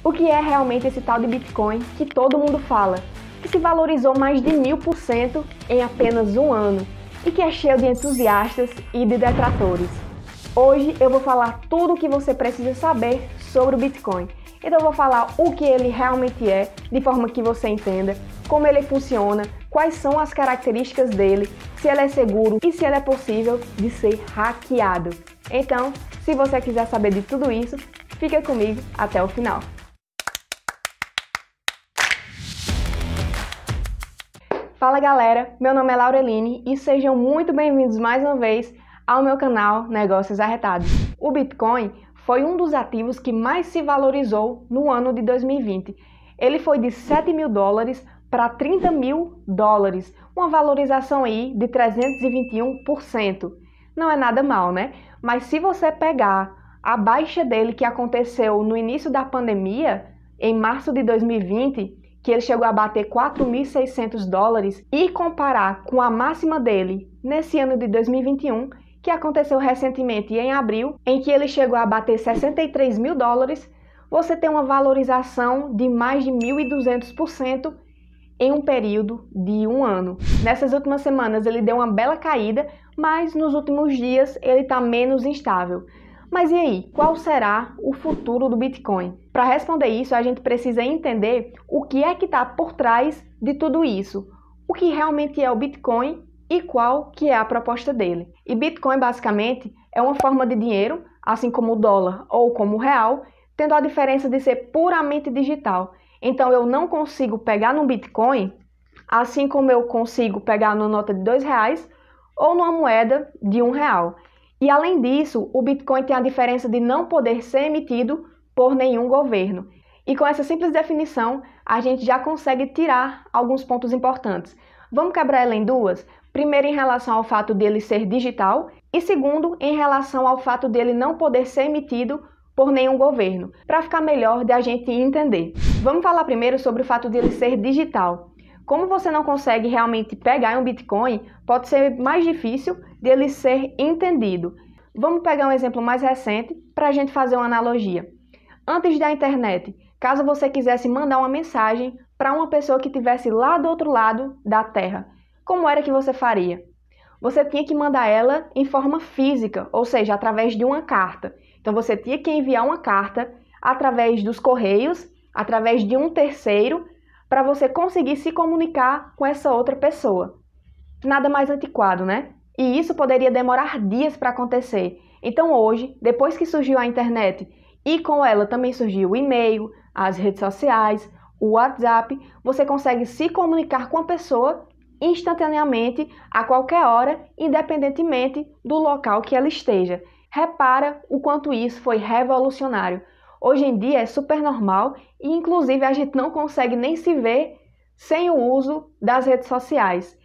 O que é realmente esse tal de Bitcoin que todo mundo fala, que se valorizou mais de 1000% em apenas um ano e que é cheio de entusiastas e de detratores? Hoje eu vou falar tudo o que você precisa saber sobre o Bitcoin. Então eu vou falar o que ele realmente é, de forma que você entenda, como ele funciona, quais são as características dele, se ele é seguro e se ele é possível de ser hackeado. Então, se você quiser saber de tudo isso, fica comigo até o final. Fala galera, meu nome é Laureline e sejam muito bem-vindos mais uma vez ao meu canal Negócios Arretados. O Bitcoin foi um dos ativos que mais se valorizou no ano de 2020. Ele foi de 7 mil dólares para 30 mil dólares, uma valorização aí de 321%. Não é nada mal, né? Mas se você pegar a baixa dele que aconteceu no início da pandemia, em março de 2020, que ele chegou a bater 4.600 dólares, e comparar com a máxima dele nesse ano de 2021, que aconteceu recentemente em abril, em que ele chegou a bater 63 mil dólares, você tem uma valorização de mais de 1.200% em um período de um ano. Nessas últimas semanas ele deu uma bela caída, mas nos últimos dias ele está menos instável. Mas e aí, qual será o futuro do Bitcoin? Para responder isso, a gente precisa entender o que é que está por trás de tudo isso, o que realmente é o Bitcoin e qual que é a proposta dele. E Bitcoin, basicamente, é uma forma de dinheiro, assim como o dólar ou como o real, tendo a diferença de ser puramente digital. Então, eu não consigo pegar no Bitcoin, assim como eu consigo pegar numa nota de R$2 ou numa moeda de R$1. E, além disso, o Bitcoin tem a diferença de não poder ser emitido por nenhum governo. E com essa simples definição, a gente já consegue tirar alguns pontos importantes. Vamos quebrar ela em duas? Primeiro, em relação ao fato dele ser digital, e segundo, em relação ao fato dele não poder ser emitido por nenhum governo, para ficar melhor de a gente entender. Vamos falar primeiro sobre o fato dele ser digital. Como você não consegue realmente pegar um Bitcoin, pode ser mais difícil dele ser entendido. Vamos pegar um exemplo mais recente para a gente fazer uma analogia. Antes da internet, caso você quisesse mandar uma mensagem para uma pessoa que estivesse lá do outro lado da Terra, como era que você faria? Você tinha que mandar ela em forma física, ou seja, através de uma carta. Então você tinha que enviar uma carta através dos correios, através de um terceiro, para você conseguir se comunicar com essa outra pessoa. Nada mais antiquado, né? E isso poderia demorar dias para acontecer. Então hoje, depois que surgiu a internet e com ela também surgiu o e-mail, as redes sociais, o WhatsApp, você consegue se comunicar com a pessoa instantaneamente, a qualquer hora, independentemente do local que ela esteja. Repara o quanto isso foi revolucionário. Hoje em dia é super normal e inclusive a gente não consegue nem se ver sem o uso das redes sociais.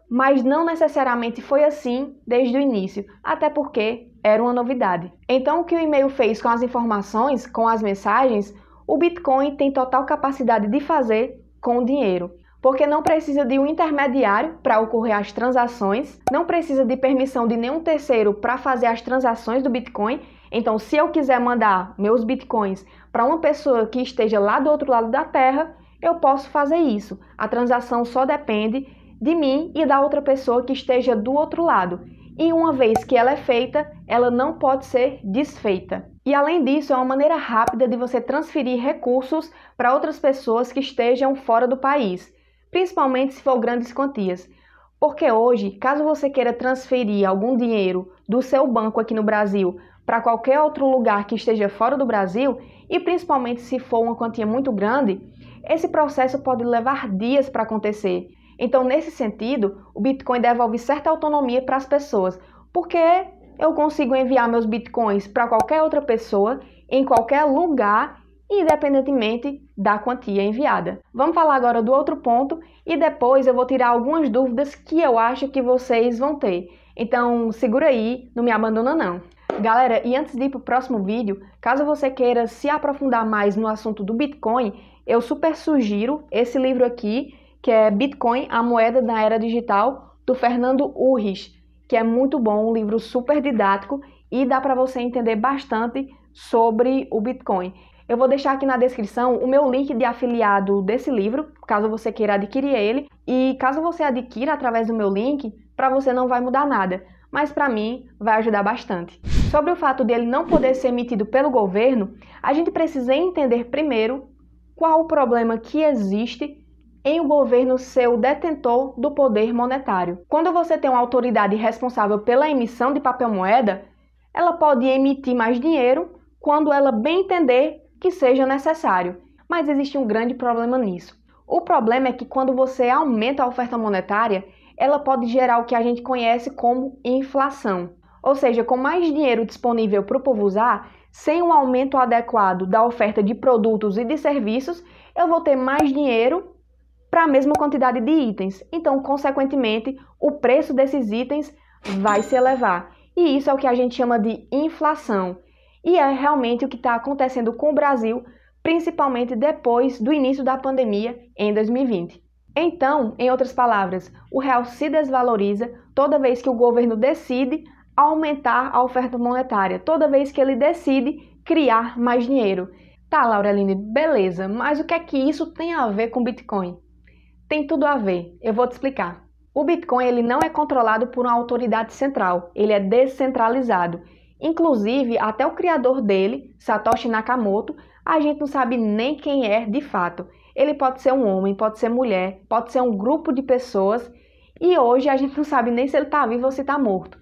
Mas não necessariamente foi assim desde o início, até porque era uma novidade. Então o que o e-mail fez com as informações, com as mensagens, o Bitcoin tem total capacidade de fazer com o dinheiro. Porque não precisa de um intermediário para ocorrer as transações, não precisa de permissão de nenhum terceiro para fazer as transações do Bitcoin. Então, se eu quiser mandar meus Bitcoins para uma pessoa que esteja lá do outro lado da Terra, eu posso fazer isso. A transação só depende de mim e da outra pessoa que esteja do outro lado. E uma vez que ela é feita, ela não pode ser desfeita. E além disso, é uma maneira rápida de você transferir recursos para outras pessoas que estejam fora do país, principalmente se for grandes quantias. Porque hoje, caso você queira transferir algum dinheiro do seu banco aqui no Brasil para qualquer outro lugar que esteja fora do Brasil, e principalmente se for uma quantia muito grande, esse processo pode levar dias para acontecer. Então, nesse sentido, o Bitcoin devolve certa autonomia para as pessoas, porque eu consigo enviar meus Bitcoins para qualquer outra pessoa, em qualquer lugar, independentemente da quantia enviada. Vamos falar agora do outro ponto e depois eu vou tirar algumas dúvidas que eu acho que vocês vão ter. Então, segura aí, não me abandona não. Galera, e antes de ir para o próximo vídeo, caso você queira se aprofundar mais no assunto do Bitcoin, eu super sugiro esse livro aqui, que é Bitcoin, a moeda da era digital, do Fernando Urrich, que é muito bom, um livro super didático e dá para você entender bastante sobre o Bitcoin. Eu vou deixar aqui na descrição o meu link de afiliado desse livro, caso você queira adquirir ele. E caso você adquira através do meu link, para você não vai mudar nada, mas para mim vai ajudar bastante. Sobre o fato dele não poder ser emitido pelo governo, a gente precisa entender primeiro qual o problema que existe em o governo ser o detentor do poder monetário. Quando você tem uma autoridade responsável pela emissão de papel moeda, ela pode emitir mais dinheiro quando ela bem entender que seja necessário. Mas existe um grande problema nisso. O problema é que quando você aumenta a oferta monetária, ela pode gerar o que a gente conhece como inflação. Ou seja, com mais dinheiro disponível para o povo usar, sem um aumento adequado da oferta de produtos e de serviços, eu vou ter mais dinheiro para a mesma quantidade de itens. Então, consequentemente, o preço desses itens vai se elevar. E isso é o que a gente chama de inflação. E é realmente o que está acontecendo com o Brasil, principalmente depois do início da pandemia em 2020. Então, em outras palavras, o real se desvaloriza toda vez que o governo decide aumentar a oferta monetária, toda vez que ele decide criar mais dinheiro. Tá, Laureline, beleza, mas o que é que isso tem a ver com Bitcoin? Tem tudo a ver, eu vou te explicar. O Bitcoin ele não é controlado por uma autoridade central, ele é descentralizado. Inclusive, até o criador dele, Satoshi Nakamoto, a gente não sabe nem quem é de fato. Ele pode ser um homem, pode ser mulher, pode ser um grupo de pessoas e hoje a gente não sabe nem se ele está vivo ou se está morto.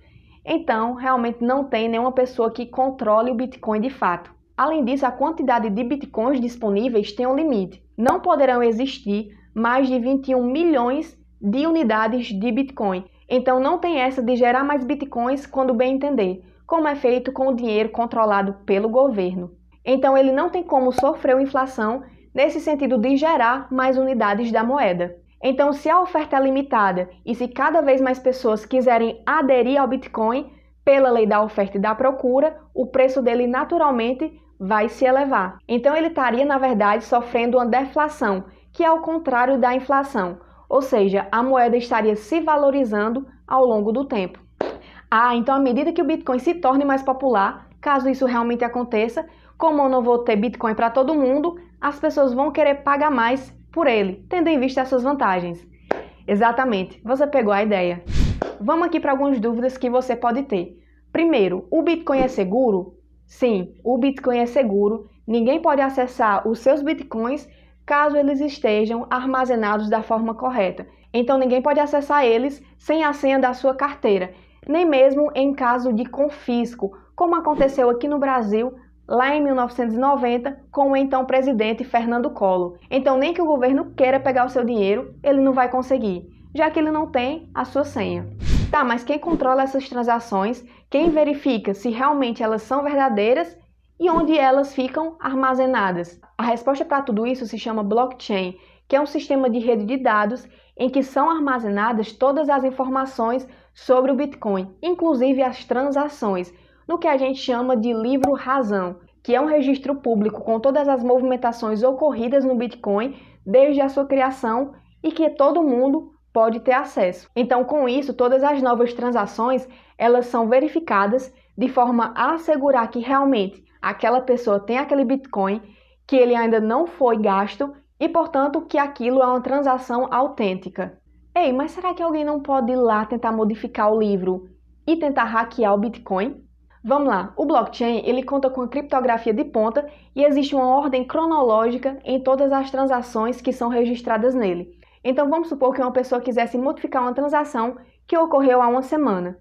Então, realmente não tem nenhuma pessoa que controle o Bitcoin de fato. Além disso, a quantidade de Bitcoins disponíveis tem um limite. Não poderão existir mais de 21 milhões de unidades de Bitcoin. Então, não tem essa de gerar mais Bitcoins quando bem entender, como é feito com o dinheiro controlado pelo governo. Então, ele não tem como sofrer uma inflação nesse sentido de gerar mais unidades da moeda. Então, se a oferta é limitada e se cada vez mais pessoas quiserem aderir ao Bitcoin, pela lei da oferta e da procura, o preço dele naturalmente vai se elevar. Então, ele estaria, na verdade, sofrendo uma deflação, que é o contrário da inflação, ou seja, a moeda estaria se valorizando ao longo do tempo. Então, à medida que o Bitcoin se torne mais popular, caso isso realmente aconteça, como eu não vou ter Bitcoin para todo mundo, as pessoas vão querer pagar mais por ele, tendo em vista as suas vantagens. Exatamente, você pegou a ideia. Vamos aqui para algumas dúvidas que você pode ter. Primeiro, o Bitcoin é seguro? Sim, o Bitcoin é seguro. Ninguém pode acessar os seus Bitcoins caso eles estejam armazenados da forma correta. Então, ninguém pode acessar eles sem a senha da sua carteira, nem mesmo em caso de confisco, como aconteceu aqui no Brasil, lá em 1990, com o então presidente Fernando Collor. Então, nem que o governo queira pegar o seu dinheiro, ele não vai conseguir, já que ele não tem a sua senha. Tá, mas quem controla essas transações, quem verifica se realmente elas são verdadeiras e onde elas ficam armazenadas? A resposta para tudo isso se chama blockchain, que é um sistema de rede de dados em que são armazenadas todas as informações sobre o Bitcoin, inclusive as transações, no que a gente chama de livro-razão, que é um registro público com todas as movimentações ocorridas no Bitcoin desde a sua criação e que todo mundo pode ter acesso. Então, com isso, todas as novas transações, elas são verificadas de forma a assegurar que realmente aquela pessoa tem aquele Bitcoin, que ele ainda não foi gasto e, portanto, que aquilo é uma transação autêntica. Ei, mas será que alguém não pode ir lá tentar modificar o livro e tentar hackear o Bitcoin? Vamos lá, o blockchain ele conta com a criptografia de ponta e existe uma ordem cronológica em todas as transações que são registradas nele. Então vamos supor que uma pessoa quisesse modificar uma transação que ocorreu há uma semana.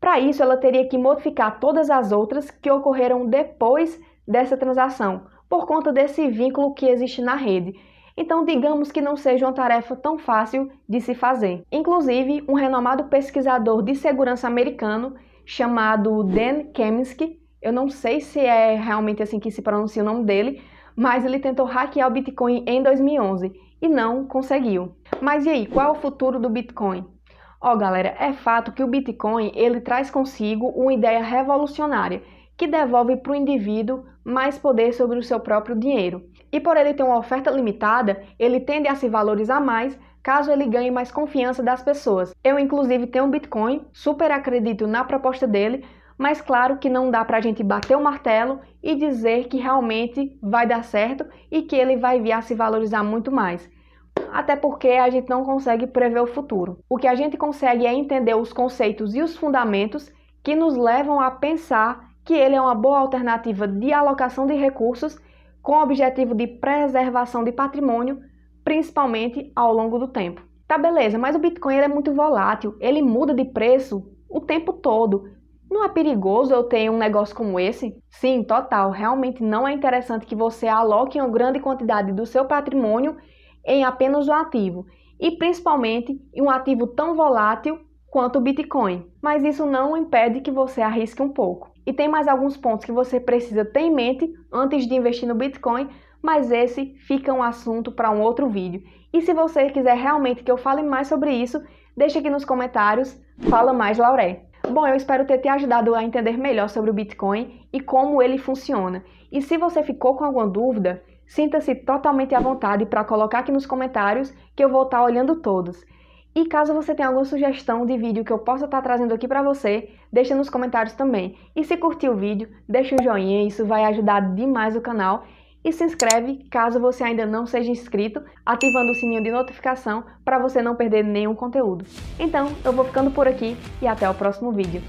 Para isso, ela teria que modificar todas as outras que ocorreram depois dessa transação, por conta desse vínculo que existe na rede. Então, digamos que não seja uma tarefa tão fácil de se fazer. Inclusive, um renomado pesquisador de segurança americano chamado Dan Kaminsky, eu não sei se é realmente assim que se pronuncia o nome dele, mas ele tentou hackear o Bitcoin em 2011 e não conseguiu. Mas e aí, qual é o futuro do Bitcoin? Galera, é fato que o Bitcoin ele traz consigo uma ideia revolucionária que devolve para o indivíduo mais poder sobre o seu próprio dinheiro. E por ele ter uma oferta limitada, ele tende a se valorizar mais caso ele ganhe mais confiança das pessoas. Eu, inclusive, tenho um Bitcoin, super acredito na proposta dele, Mas claro que não dá pra gente bater o martelo e dizer que realmente vai dar certo e que ele vai vir a se valorizar muito mais. Até porque a gente não consegue prever o futuro. O que a gente consegue é entender os conceitos e os fundamentos que nos levam a pensar que ele é uma boa alternativa de alocação de recursos com o objetivo de preservação de patrimônio, principalmente ao longo do tempo. Tá, beleza, mas o Bitcoin ele é muito volátil, ele muda de preço o tempo todo. Não é perigoso eu ter um negócio como esse? Sim, total. Realmente não é interessante que você aloque uma grande quantidade do seu patrimônio em apenas um ativo, e principalmente em um ativo tão volátil quanto o Bitcoin. Mas isso não impede que você arrisque um pouco. E tem mais alguns pontos que você precisa ter em mente antes de investir no Bitcoin, mas esse fica um assunto para um outro vídeo. E se você quiser realmente que eu fale mais sobre isso, deixa aqui nos comentários, fala mais, Lauré. Bom, eu espero ter te ajudado a entender melhor sobre o Bitcoin e como ele funciona. E se você ficou com alguma dúvida, sinta-se totalmente à vontade para colocar aqui nos comentários que eu vou estar olhando todos. E caso você tenha alguma sugestão de vídeo que eu possa estar trazendo aqui para você, deixa nos comentários também. E se curtiu o vídeo, deixa um joinha, isso vai ajudar demais o canal. E se inscreve caso você ainda não seja inscrito, ativando o sininho de notificação para você não perder nenhum conteúdo. Então, eu vou ficando por aqui e até o próximo vídeo.